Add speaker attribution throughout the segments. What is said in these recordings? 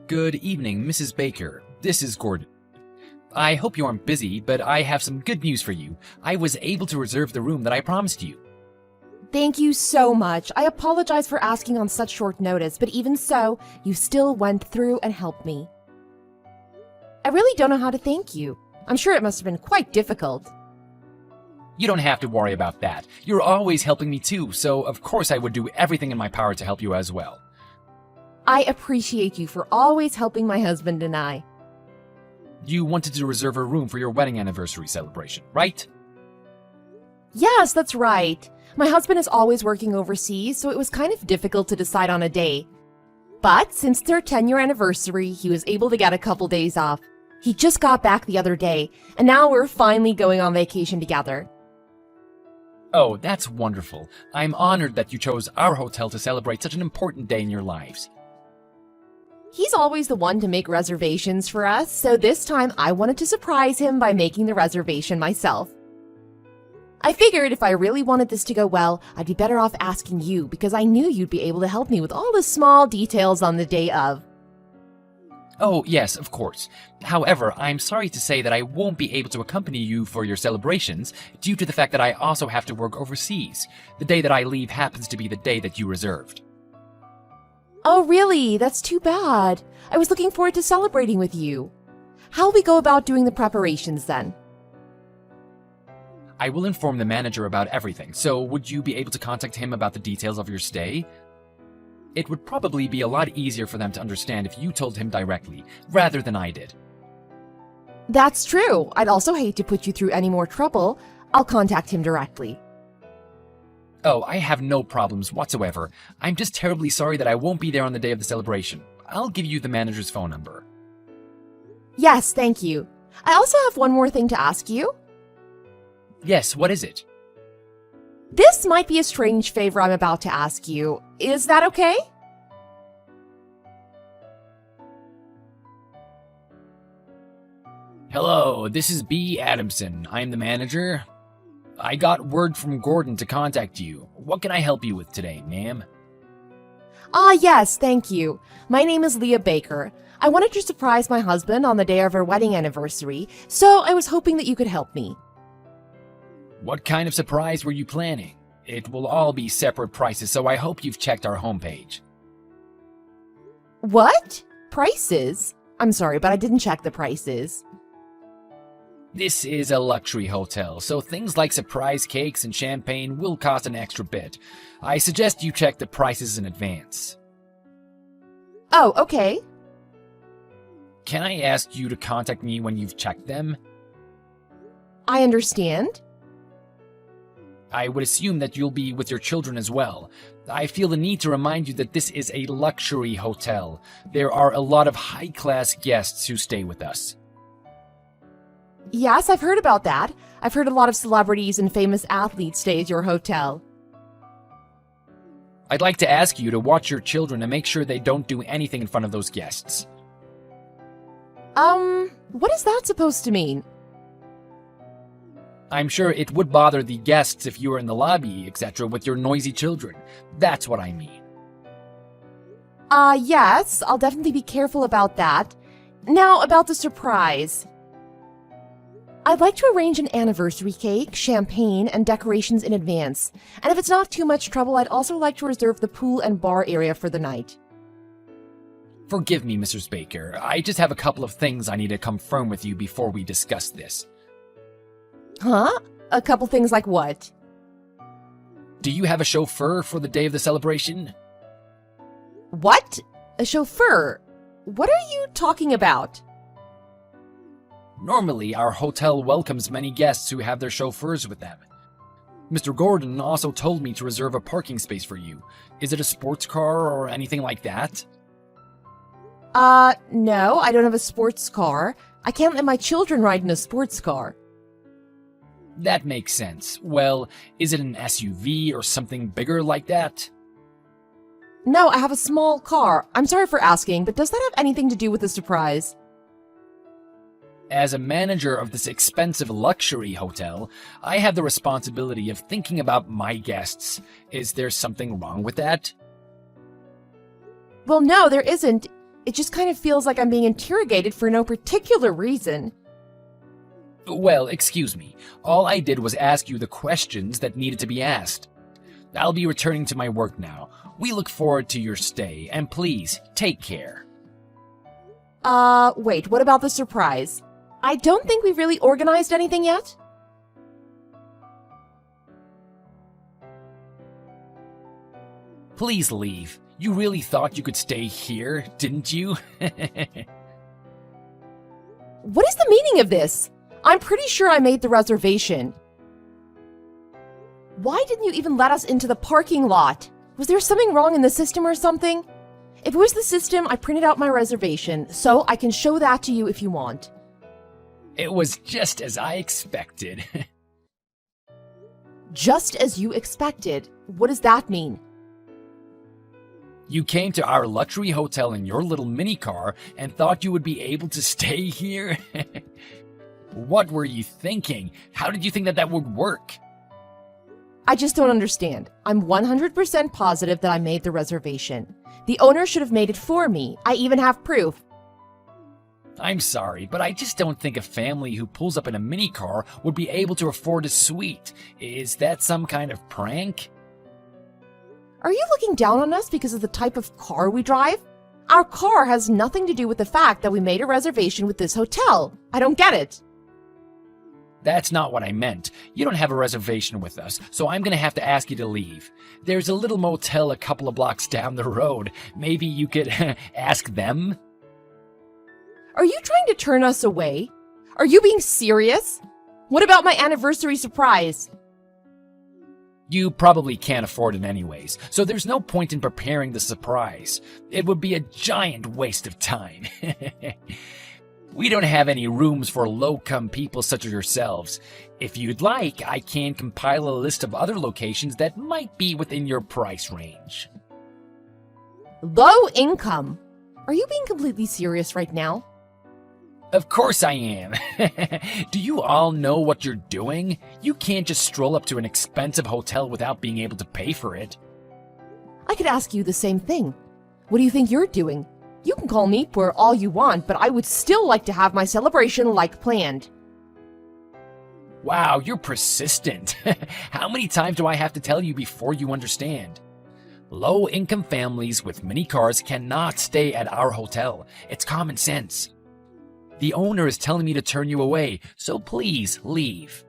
Speaker 1: Good evening, Mrs. Baker. This is Gordon. I hope you aren't busy, but I have some good news for you. I was able to reserve the room that I promised you.
Speaker 2: Thank you so much. I apologize for asking on such short notice, but even so, you still went through and helped me. I really don't know how to thank you. I'm sure it must have been quite difficult.
Speaker 1: You don't have to worry about that. You're always helping me too, so of course I would do everything in my power to help you as well.
Speaker 2: I appreciate you for always helping my husband and I.
Speaker 1: You wanted to reserve a room for your wedding anniversary celebration, right?
Speaker 2: Yes, that's right. My husband is always working overseas, so it was kind of difficult to decide on a day. But since their 10-year anniversary, he was able to get a couple days off. He just got back the other day, and now we're finally going on vacation together.
Speaker 1: Oh, that's wonderful. I'm honored that you chose our hotel to celebrate such an important day in your lives.
Speaker 2: He's always the one to make reservations for us, so this time I wanted to surprise him by making the reservation myself. I figured if I really wanted this to go well, I'd be better off asking you because I knew you'd be able to help me with all the small details on the day of.
Speaker 1: Oh, yes, of course. However, I'm sorry to say that I won't be able to accompany you for your celebrations due to the fact that I also have to work overseas. The day that I leave happens to be the day that you reserved.
Speaker 2: Oh, really? That's too bad. I was looking forward to celebrating with you. How'll we go about doing the preparations then?
Speaker 1: I will inform the manager about everything, so would you be able to contact him about the details of your stay? It would probably be a lot easier for them to understand if you told him directly, rather than I did.
Speaker 2: That's true. I'd also hate to put you through any more trouble. I'll contact him directly.
Speaker 1: Oh, I have no problems whatsoever. I'm just terribly sorry that I won't be there on the day of the celebration. I'll give you the manager's phone number.
Speaker 2: Yes, thank you. I also have one more thing to ask you.
Speaker 1: Yes, what is it?
Speaker 2: This might be a strange favor I'm about to ask you. Is that okay?
Speaker 1: Hello, this is B. Adamson. I am the manager. I got word from Gordon to contact you. What can I help you with today, ma'am?
Speaker 2: Yes, thank you. My name is Leah Baker. I wanted to surprise my husband on the day of our wedding anniversary, so I was hoping that you could help me.
Speaker 1: What kind of surprise were you planning? It will all be separate prices, so I hope you've checked our homepage.
Speaker 2: What? Prices? I'm sorry, but I didn't check the prices.
Speaker 1: This is a luxury hotel, so things like surprise cakes and champagne will cost an extra bit. I suggest you check the prices in advance.
Speaker 2: Oh, okay.
Speaker 1: Can I ask you to contact me when you've checked them?
Speaker 2: I understand.
Speaker 1: I would assume that you'll be with your children as well. I feel the need to remind you that this is a luxury hotel. There are a lot of high-class guests who stay with us.
Speaker 2: Yes, I've heard about that. I've heard a lot of celebrities and famous athletes stay at your hotel.
Speaker 1: I'd like to ask you to watch your children and make sure they don't do anything in front of those guests.
Speaker 2: What is that supposed to mean?
Speaker 1: I'm sure it would bother the guests if you were in the lobby, etc., with your noisy children. That's what I mean.
Speaker 2: Yes, I'll definitely be careful about that. Now, about the surprise. I'd like to arrange an anniversary cake, champagne, and decorations in advance. And if it's not too much trouble, I'd also like to reserve the pool and bar area for the night.
Speaker 1: Forgive me, Mrs. Baker. I just have a couple of things I need to confirm with you before we discuss this.
Speaker 2: Huh? A couple things like what?
Speaker 1: Do you have a chauffeur for the day of the celebration?
Speaker 2: What? A chauffeur? What are you talking about?
Speaker 1: Normally, our hotel welcomes many guests who have their chauffeurs with them. Mr. Gordon also told me to reserve a parking space for you. Is it a sports car or anything like that?
Speaker 2: No, I don't have a sports car. I can't let my children ride in a sports car.
Speaker 1: That makes sense. Well, is it an SUV or something bigger like that?
Speaker 2: No, I have a small car. I'm sorry for asking, but does that have anything to do with the surprise?
Speaker 1: As a manager of this expensive luxury hotel, I have the responsibility of thinking about my guests. Is there something wrong with that?
Speaker 2: Well, no, there isn't. It just kind of feels like I'm being interrogated for no particular reason.
Speaker 1: Well, excuse me. All I did was ask you the questions that needed to be asked. I'll be returning to my work now. We look forward to your stay, and please, take care.
Speaker 2: Wait, what about the surprise? I don't think we've really organized anything yet.
Speaker 1: Please leave. You really thought you could stay here, didn't you?
Speaker 2: What is the meaning of this? I'm pretty sure I made the reservation. Why didn't you even let us into the parking lot? Was there something wrong in the system or something? If it was the system, I printed out my reservation, so I can show that to you if you want.
Speaker 1: It was just as I expected.
Speaker 2: Just as you expected? What does that mean?
Speaker 1: You came to our luxury hotel in your little mini car and thought you would be able to stay here? What were you thinking? How did you think that would work?
Speaker 2: I just don't understand. I'm 100% positive that I made the reservation. The owner should have made it for me. I even have proof.
Speaker 1: I'm sorry, but I just don't think a family who pulls up in a mini car would be able to afford a suite. Is that some kind of prank?
Speaker 2: Are you looking down on us because of the type of car we drive? Our car has nothing to do with the fact that we made a reservation with this hotel. I don't get it.
Speaker 1: That's not what I meant. You don't have a reservation with us, so I'm gonna have to ask you to leave. There's a little motel a couple of blocks down the road. Maybe you could ask them?
Speaker 2: Are you trying to turn us away? Are you being serious? What about my anniversary surprise?
Speaker 1: You probably can't afford it anyways, so there's no point in preparing the surprise. It would be a giant waste of time. We don't have any rooms for low-income people such as yourselves. If you'd like, I can compile a list of other locations that might be within your price range.
Speaker 2: Low income? Are you being completely serious right now?
Speaker 1: Of course I am. Do you all know what you're doing? You can't just stroll up to an expensive hotel without being able to pay for it.
Speaker 2: I could ask you the same thing. What do you think you're doing? You can call me poor all you want, but I would still like to have my celebration like planned.
Speaker 1: Wow, you're persistent. How many times do I have to tell you before you understand? Low-income families with mini cars cannot stay at our hotel. It's common sense. The owner is telling me to turn you away, so please leave.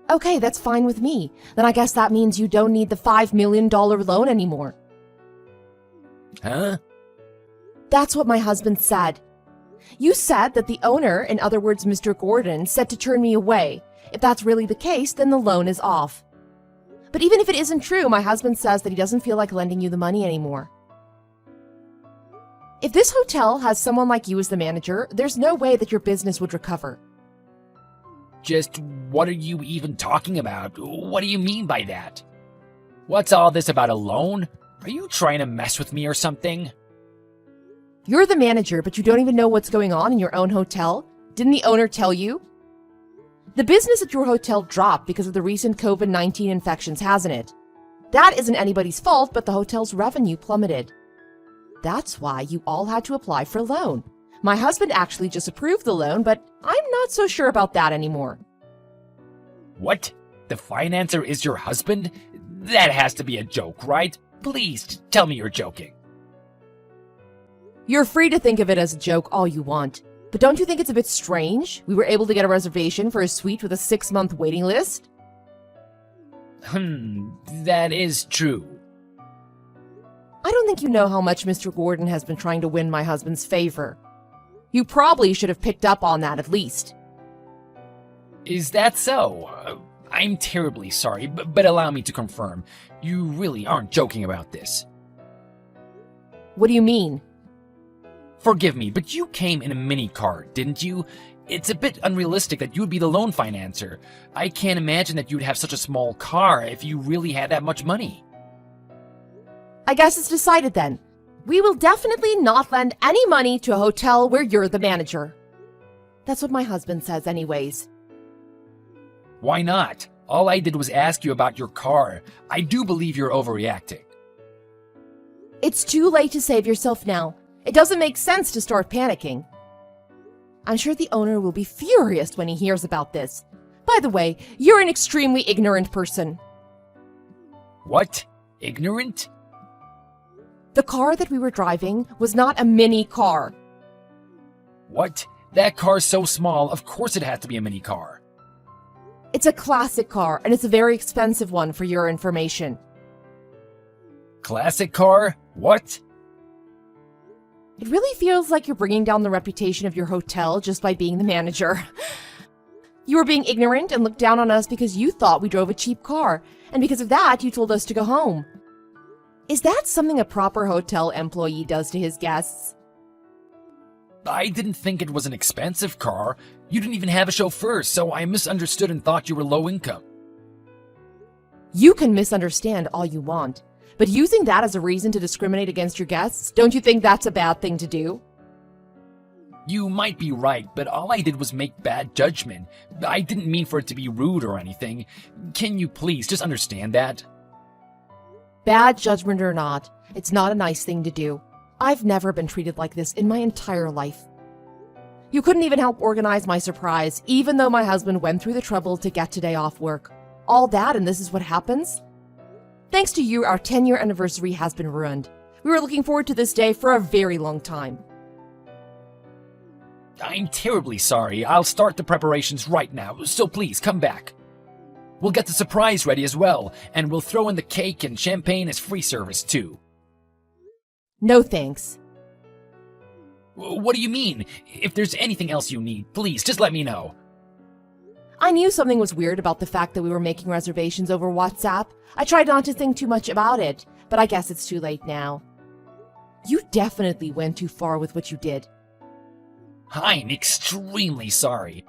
Speaker 2: Okay, that's fine with me. Then I guess that means you don't need the $5 million loan anymore.
Speaker 1: Huh?
Speaker 2: That's what my husband said. You said that the owner, in other words, Mr. Gordon, said to turn me away. If that's really the case, then the loan is off. But even if it isn't true, my husband says that he doesn't feel like lending you the money anymore. If this hotel has someone like you as the manager, there's no way that your business would recover.
Speaker 1: Just what are you even talking about? What do you mean by that? What's all this about a loan? Are you trying to mess with me or something?
Speaker 2: You're the manager, but you don't even know what's going on in your own hotel? Didn't the owner tell you? The business at your hotel dropped because of the recent COVID-19 infections, hasn't it? That isn't anybody's fault, but the hotel's revenue plummeted. That's why you all had to apply for a loan. My husband actually just approved the loan, but I'm not so sure about that anymore.
Speaker 1: What? The financer is your husband? That has to be a joke, right? Please, tell me you're joking.
Speaker 2: You're free to think of it as a joke all you want. But don't you think it's a bit strange? We were able to get a reservation for a suite with a 6-month waiting list?
Speaker 1: That is true.
Speaker 2: I don't think you know how much Mr. Gordon has been trying to win my husband's favor. You probably should have picked up on that at least.
Speaker 1: Is that so? I'm terribly sorry, but allow me to confirm. You really aren't joking about this.
Speaker 2: What do you mean?
Speaker 1: Forgive me, but you came in a mini car, didn't you? It's a bit unrealistic that you'd be the loan financer. I can't imagine that you'd have such a small car if you really had that much money.
Speaker 2: I guess it's decided then. We will definitely not lend any money to a hotel where you're the manager. That's what my husband says anyways.
Speaker 1: Why not? All I did was ask you about your car. I do believe you're overreacting.
Speaker 2: It's too late to save yourself now. It doesn't make sense to start panicking. I'm sure the owner will be furious when he hears about this. By the way, you're an extremely ignorant person.
Speaker 1: What? Ignorant?
Speaker 2: The car that we were driving was not a mini car.
Speaker 1: What? That car's so small, of course it had to be a mini car.
Speaker 2: It's a classic car, and it's a very expensive one for your information.
Speaker 1: Classic car? What?
Speaker 2: It really feels like you're bringing down the reputation of your hotel just by being the manager. You were being ignorant and looked down on us because you thought we drove a cheap car, and because of that, you told us to go home. Is that something a proper hotel employee does to his guests?
Speaker 1: I didn't think it was an expensive car. You didn't even have a chauffeur, so I misunderstood and thought you were low income.
Speaker 2: You can misunderstand all you want, but using that as a reason to discriminate against your guests, don't you think that's a bad thing to do?
Speaker 1: You might be right, but all I did was make bad judgment. I didn't mean for it to be rude or anything. Can you please just understand that?
Speaker 2: Bad judgment or not, it's not a nice thing to do. I've never been treated like this in my entire life. You couldn't even help organize my surprise, even though my husband went through the trouble to get today off work. All that, and this is what happens? Thanks to you, our 10-year anniversary has been ruined. We were looking forward to this day for a very long time.
Speaker 1: I'm terribly sorry. I'll start the preparations right now, so please come back. We'll get the surprise ready as well, and we'll throw in the cake and champagne as free service too.
Speaker 2: No thanks.
Speaker 1: What do you mean? If there's anything else you need, please just let me know.
Speaker 2: I knew something was weird about the fact that we were making reservations over WhatsApp. I tried not to think too much about it, but I guess it's too late now. You definitely went too far with what you did.
Speaker 1: I'm extremely sorry.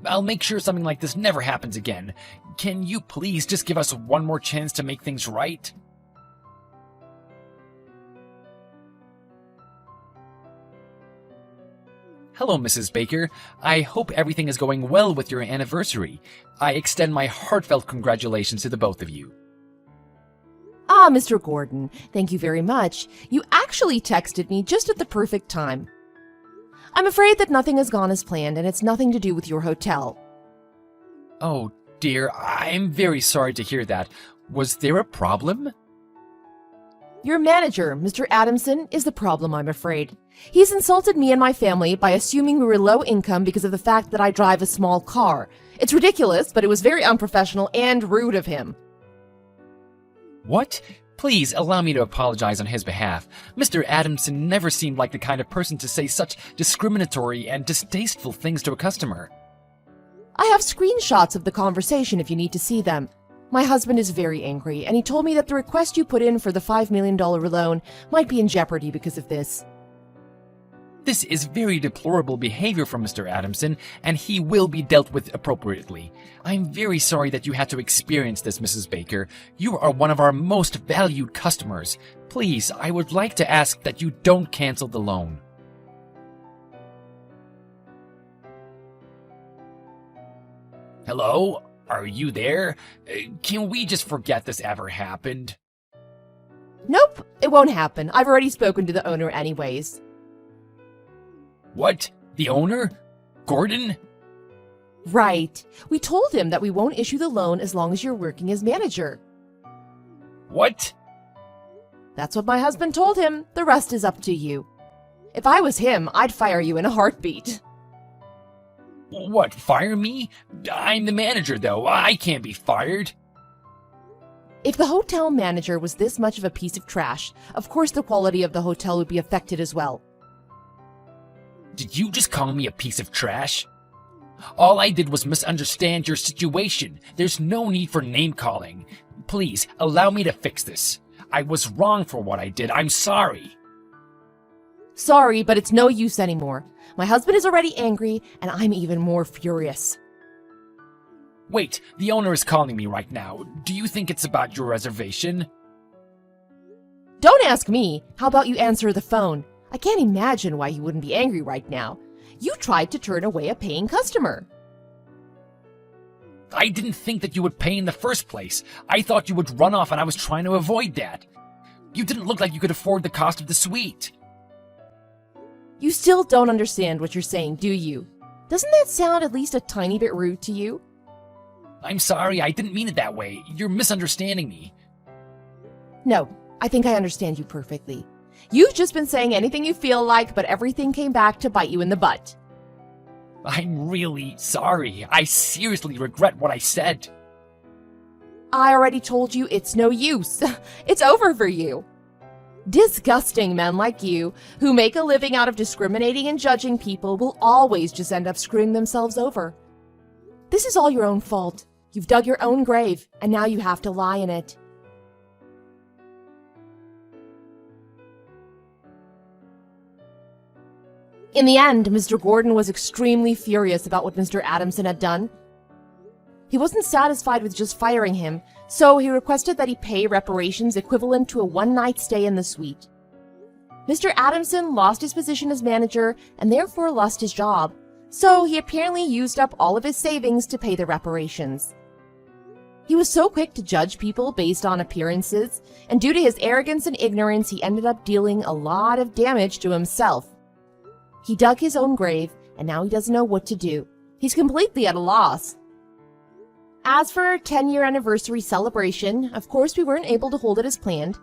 Speaker 1: I'll make sure something like this never happens again. Can you please just give us one more chance to make things right? Hello, Mrs. Baker. I hope everything is going well with your anniversary. I extend my heartfelt congratulations to the both of you.
Speaker 2: Ah, Mr. Gordon, thank you very much. You actually texted me just at the perfect time. I'm afraid that nothing has gone as planned, and it's nothing to do with your hotel.
Speaker 1: Oh, dear, I'm very sorry to hear that. Was there a problem?
Speaker 2: Your manager, Mr. Adamson, is the problem, I'm afraid. He's insulted me and my family by assuming we were low income because of the fact that I drive a small car. It's ridiculous, but it was very unprofessional and rude of him.
Speaker 1: What? Please allow me to apologize on his behalf. Mr. Adamson never seemed like the kind of person to say such discriminatory and distasteful things to a customer.
Speaker 2: I have screenshots of the conversation if you need to see them. My husband is very angry, and he told me that the request you put in for the $5 million loan might be in jeopardy because of this.
Speaker 1: This is very deplorable behavior from Mr. Adamson, and he will be dealt with appropriately. I'm very sorry that you had to experience this, Mrs. Baker. You are one of our most valued customers. Please, I would like to ask that you don't cancel the loan. Hello? Are you there? Can we just forget this ever happened?
Speaker 2: Nope, it won't happen. I've already spoken to the owner anyways.
Speaker 1: What? The owner? Gordon?
Speaker 2: Right. We told him that we won't issue the loan as long as you're working as manager.
Speaker 1: What?
Speaker 2: That's what my husband told him. The rest is up to you. If I was him, I'd fire you in a heartbeat.
Speaker 1: What, fire me? I'm the manager, though. I can't be fired.
Speaker 2: If the hotel manager was this much of a piece of trash, of course the quality of the hotel would be affected as well.
Speaker 1: Did you just call me a piece of trash? All I did was misunderstand your situation. There's no need for name-calling. Please, allow me to fix this. I was wrong for what I did. I'm sorry.
Speaker 2: Sorry, but it's no use anymore. My husband is already angry, and I'm even more furious.
Speaker 1: Wait, the owner is calling me right now. Do you think it's about your reservation?
Speaker 2: Don't ask me. How about you answer the phone? I can't imagine why he wouldn't be angry right now. You tried to turn away a paying customer.
Speaker 1: I didn't think that you would pay in the first place. I thought you would run off, and I was trying to avoid that. You didn't look like you could afford the cost of the suite.
Speaker 2: You still don't understand what you're saying, do you? Doesn't that sound at least a tiny bit rude to you?
Speaker 1: I'm sorry, I didn't mean it that way. You're misunderstanding me.
Speaker 2: No, I think I understand you perfectly. You've just been saying anything you feel like, but everything came back to bite you in the butt.
Speaker 1: I'm really sorry. I seriously regret what I said.
Speaker 2: I already told you it's no use. It's over for you. Disgusting men like you, who make a living out of discriminating and judging people, will always just end up screwing themselves over. This is all your own fault. You've dug your own grave, and now you have to lie in it. In the end, Mr. Gordon was extremely furious about what Mr. Adamson had done. He wasn't satisfied with just firing him, so he requested that he pay reparations equivalent to a one-night stay in the suite. Mr. Adamson lost his position as manager and therefore lost his job, so he apparently used up all of his savings to pay the reparations. He was so quick to judge people based on appearances, and due to his arrogance and ignorance, he ended up dealing a lot of damage to himself. He dug his own grave, and now he doesn't know what to do. He's completely at a loss. As for our 10-year anniversary celebration, of course we weren't able to hold it as planned.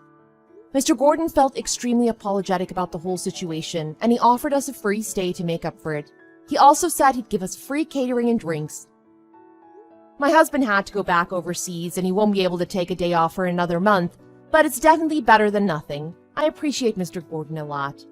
Speaker 2: Mr. Gordon felt extremely apologetic about the whole situation, and he offered us a free stay to make up for it. He also said he'd give us free catering and drinks. My husband had to go back overseas, and he won't be able to take a day off for another month, but it's definitely better than nothing. I appreciate Mr. Gordon a lot.